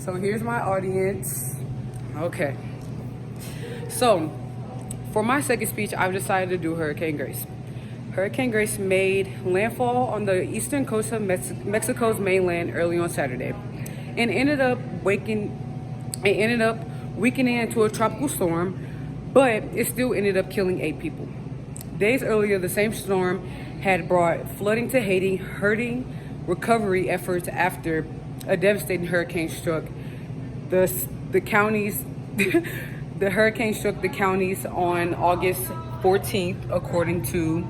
So here's my audience. Okay. So for my second speech, I've decided to do Hurricane Grace. Hurricane Grace made landfall on the eastern coast of Mexico's mainland early on Saturday, and ended up weakening into a tropical storm, but it still ended up killing 8 people. Days earlier, the same storm had brought flooding to Haiti, hurting recovery efforts after a devastating hurricane struck the counties. The hurricane struck the counties on August 14th, according to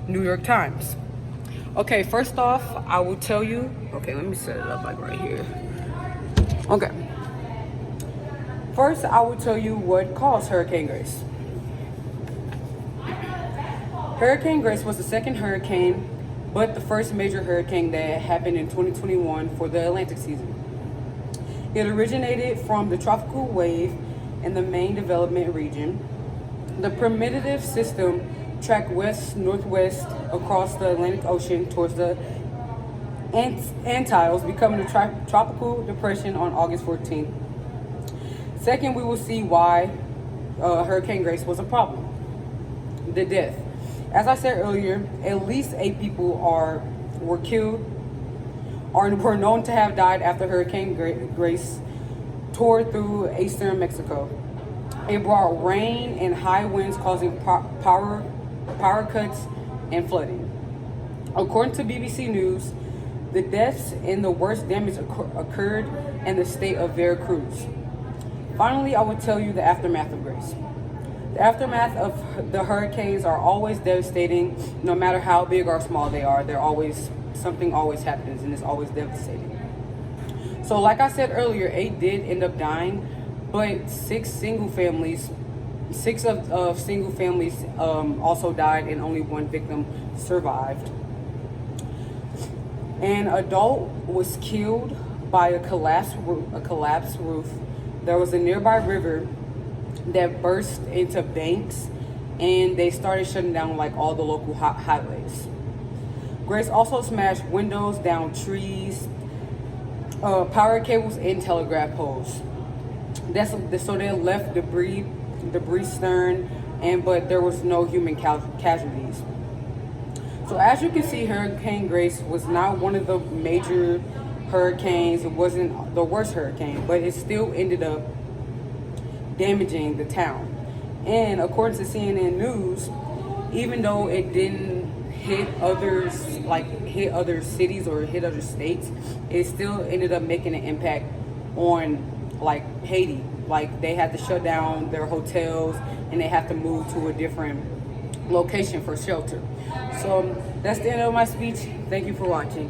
New York Times. Okay, first off, I will tell you. Okay, let me set it up like right here. Okay. First, I will tell you what caused Hurricane Grace. Hurricane Grace was the second hurricane, but the first major hurricane that happened in 2021 for the Atlantic season. It originated from the tropical wave in the main development region. The primitive system tracked west-northwest across the Atlantic Ocean towards the Antilles, becoming a tropical depression on August 14th. Second, we will see why Hurricane Grace was a problem. The death. As I said earlier, at least 8 people were killed or were known to have died after Hurricane Grace tore through eastern Mexico. It brought rain and high winds, causing power cuts and flooding. According to BBC News, the deaths and the worst damage occurred in the state of Veracruz. Finally, I will tell you the aftermath of Grace. The aftermath of the hurricanes are always devastating, no matter how big or small they are. Something always happens, and it's always devastating. So like I said earlier, 8 did end up dying, but 6 single families also died, and only 1 victim survived. An adult was killed by a collapsed roof. There was a nearby river that burst into banks, and they started shutting down like all the local highways. Grace also smashed windows, down trees, power cables, and telegraph poles. So they left debris stern, but there was no human casualties. So as you can see, Hurricane Grace was not one of the major hurricanes. It wasn't the worst hurricane, but it still ended up damaging the town. And according to CNN News, even though it didn't hit other cities or hit other states, it still ended up making an impact on Haiti. They had to shut down their hotels, and they have to move to a different location for shelter. So that's the end of my speech. Thank you for watching.